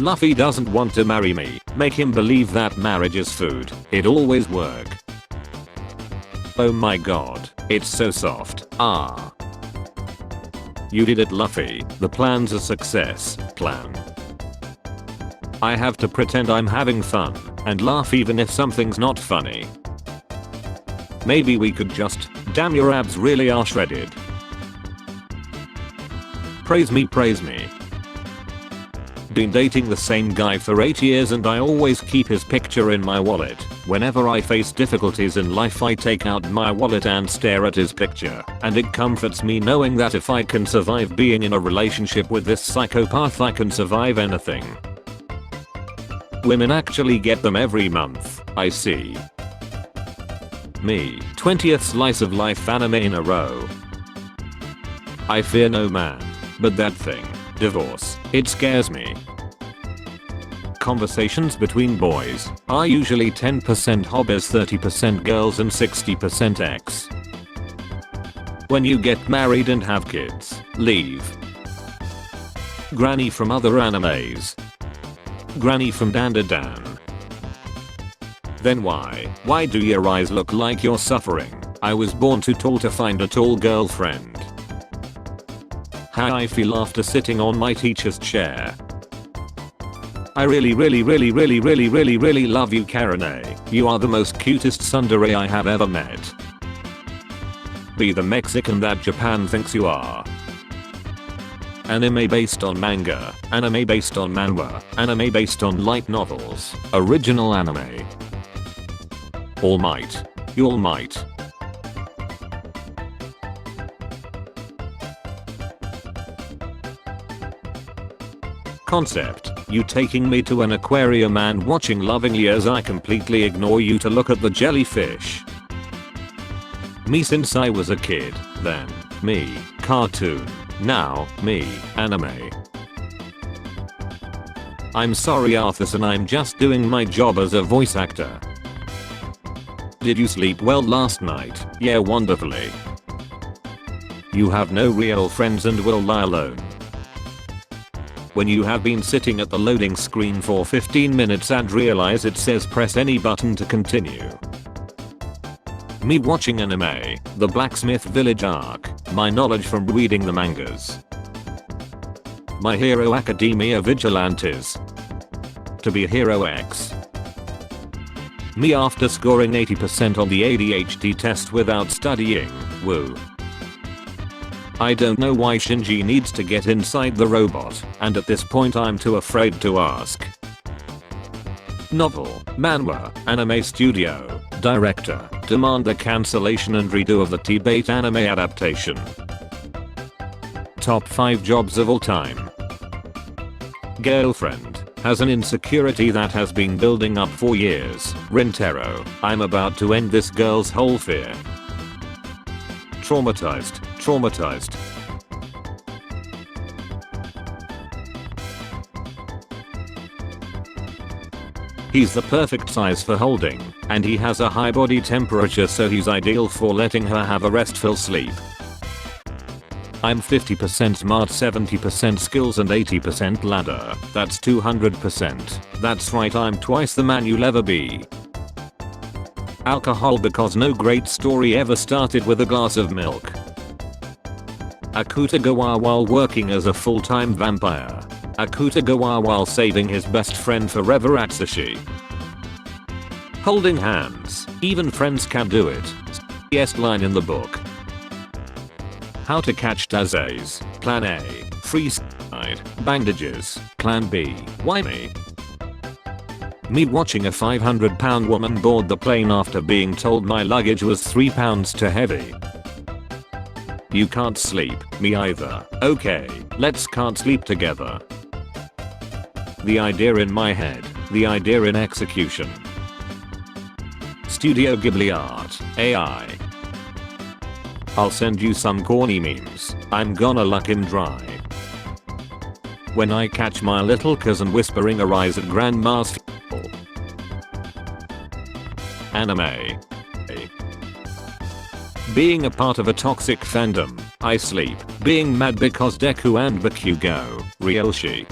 Luffy doesn't want to marry me. Make him believe that marriage is food. It always work. Oh my god, it's so soft. Ah. You did it, Luffy. The plan's a success. Plan. I have to pretend I'm having fun and laugh even if something's not funny. Maybe we could just, damn your abs really are shredded. Praise me, praise me. Been dating the same guy for 8 years and I always keep his picture in my wallet. Whenever I face difficulties in life I take out my wallet and stare at his picture, and it comforts me knowing that if I can survive being in a relationship with this psychopath I can survive anything. Women actually get them every month, I see. Me, 20th slice of life anime in a row. I fear no man, but that thing, divorce, it scares me. Conversations between boys are usually 10% hobbies, 30% girls and 60% ex. When you get married and have kids, leave. Granny from other animes. Granny from Dan to Dan. Then why do your eyes look like you're suffering? I was born too tall to find a tall girlfriend. How I feel after sitting on my teacher's chair. I really love you, Karane. You are the most cutest tsundere I have ever met. Be the Mexican that Japan thinks you are. Anime based on manga, anime based on manhwa, anime based on light novels, original anime. All Might. Y'all might. Concept, you taking me to an aquarium and watching lovingly as I completely ignore you to look at the jellyfish. Me since I was a kid, then, me, cartoon, now, me, anime. I'm sorry Arthurson, I'm just doing my job as a voice actor. Did you sleep well last night? Yeah, wonderfully. You have no real friends and will lie alone. When you have been sitting at the loading screen for 15 minutes and realize it says press any button to continue. Me watching anime, the Blacksmith Village arc, my knowledge from reading the mangas. My Hero Academia Vigilantes. To be Hero X. Me after scoring 80% on the ADHD test without studying, woo. I don't know why Shinji needs to get inside the robot, and at this point I'm too afraid to ask. Novel, manhwa, anime studio, director, demand the cancellation and redo of the T-Bait anime adaptation. Top 5 jobs of all time. Girlfriend, has an insecurity that has been building up for years. Rintaro, I'm about to end this girl's whole fear. Traumatized. He's the perfect size for holding, and he has a high body temperature so he's ideal for letting her have a restful sleep. I'm 50% smart, 70% skills and 80% ladder. That's 200%. That's right, I'm twice the man you'll ever be. Alcohol because no great story ever started with a glass of milk. Akutagawa while working as a full-time vampire. Akutagawa while saving his best friend forever Atsushi. Holding hands, even friends can do it. Yes, line in the book. How to catch Tazeis. Plan A. Free side. Bandages. Plan B. Why me? Me watching a 500-pound woman board the plane after being told my luggage was 3 pounds too heavy. You can't sleep, me either. Okay, let's can't sleep together. The idea in my head, the idea in execution. Studio Ghibli art, AI. I'll send you some corny memes, I'm gonna luck him dry. When I catch my little cousin whispering a rise at grandma's funeral. Anime. Being a part of a toxic fandom, I sleep. Being mad because Deku and Bakugo, Ryoshi.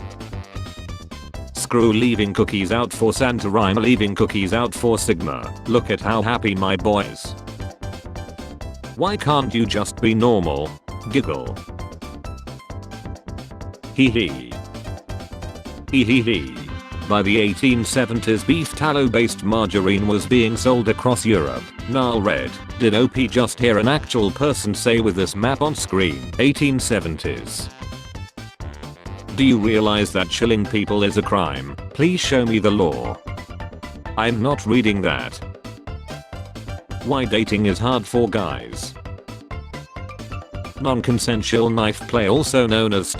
Screw leaving cookies out for Santa, I'm leaving cookies out for Sigma. Look at how happy my boy is. Why can't you just be normal? Giggle. Hee hee. Hee hee hee. By the 1870s, beef tallow based margarine was being sold across Europe. Null red. Did OP just hear an actual person say with this map on screen? 1870s. Do you realize that chilling people is a crime? Please show me the law. I'm not reading that. Why dating is hard for guys. Non-consensual knife play, also known as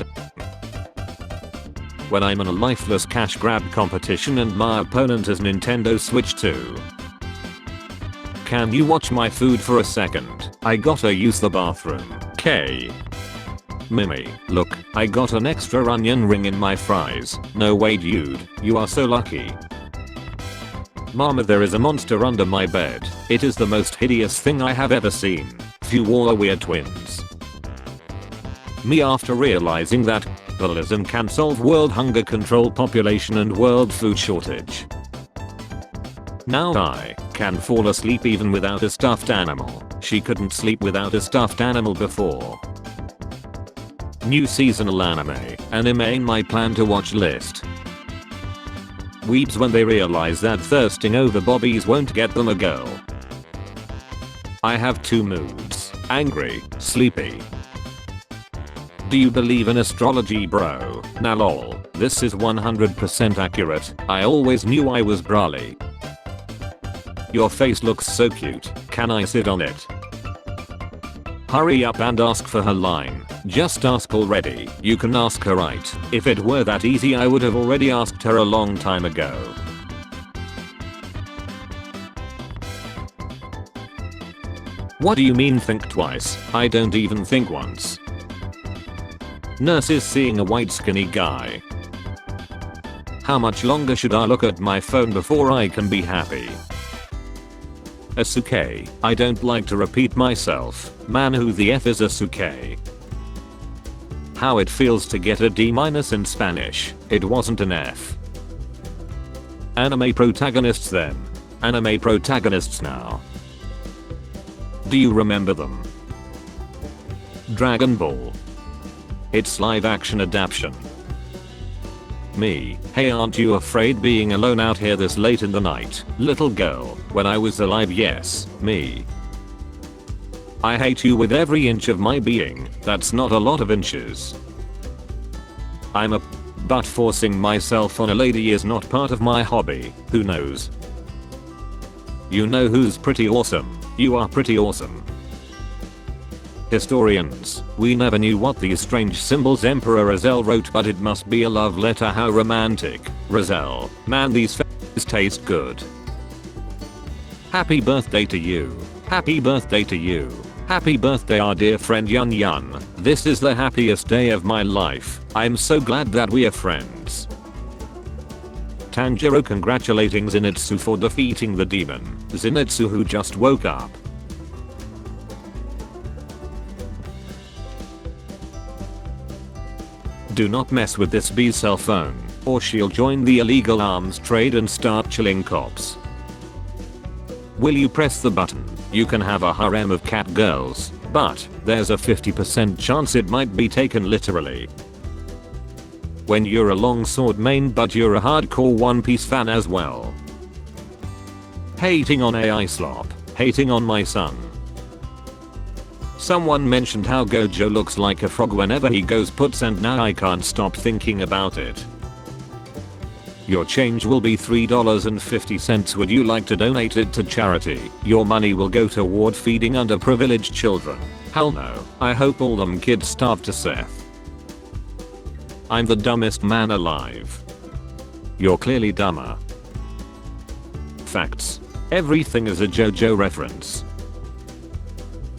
when I'm in a lifeless cash grab competition and my opponent is Nintendo Switch 2. Can you watch my food for a second? I gotta use the bathroom. K. Mimi, look, I got an extra onion ring in my fries. No way dude, you are so lucky. Mama, there is a monster under my bed. It is the most hideous thing I have ever seen. Phew, are weird twins. Me, after realizing that capitalism can solve world hunger control, population and world food shortage. Now I can fall asleep even without a stuffed animal. She couldn't sleep without a stuffed animal before. New seasonal anime in my plan to watch list. Weebs when they realize that thirsting over bobbies won't get them a girl. I have two moods: angry, sleepy. Do you believe in astrology, bro? Nah lol, this is 100% accurate. I always knew I was brally. Your face looks so cute. Can I sit on it? Hurry up and ask for her line. Just ask already. You can ask her right. If it were that easy, I would have already asked her a long time ago. What do you mean think twice? I don't even think once. Nurse is seeing a white skinny guy. How much longer should I look at my phone before I can be happy? Asuke, I don't like to repeat myself. Man, who the F is Asuke? How it feels to get a D- in Spanish. It wasn't an F. Anime protagonists then. Anime protagonists now. Do you remember them? Dragon Ball. Its live action adaptation. Me, hey, aren't you afraid being alone out here this late in the night? Little girl, when I was alive, yes, me. I hate you with every inch of my being. That's not a lot of inches. I'm a but forcing myself on a lady is not part of my hobby. Who knows? You know who's pretty awesome? You are pretty awesome. Historians, we never knew what these strange symbols Emperor Razel wrote, but it must be a love letter. How romantic. Razel, man, these f***s taste good. Happy birthday to you. Happy birthday to you. Happy birthday our dear friend Yun Yun. This is the happiest day of my life. I'm so glad that we are friends. Tanjiro congratulating Zenitsu for defeating the demon. Zenitsu who just woke up. Do not mess with this bee's cell phone, or she'll join the illegal arms trade and start chilling cops. Will you press the button? You can have a harem of cat girls, but there's a 50% chance it might be taken literally. When you're a longsword main but you're a hardcore One Piece fan as well. Hating on AI slop. Hating on my son. Someone mentioned how Gojo looks like a frog whenever he goes puts, and now I can't stop thinking about it. Your change will be $3.50. Would you like to donate it to charity? Your money will go toward feeding underprivileged children. Hell no. I hope all them kids starve to death. I'm the dumbest man alive. You're clearly dumber. Facts. Everything is a JoJo reference.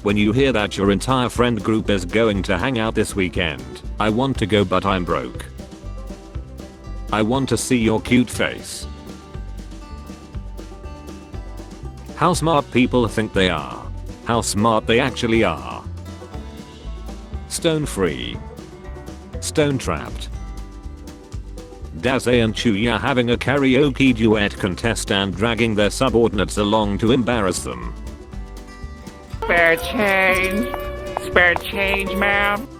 When you hear that your entire friend group is going to hang out this weekend, I want to go but I'm broke. I want to see your cute face. How smart people think they are. How smart they actually are. Stone free. Stone trapped. Daze and Chuya having a karaoke duet contest and dragging their subordinates along to embarrass them. Spare change. Spare change, ma'am.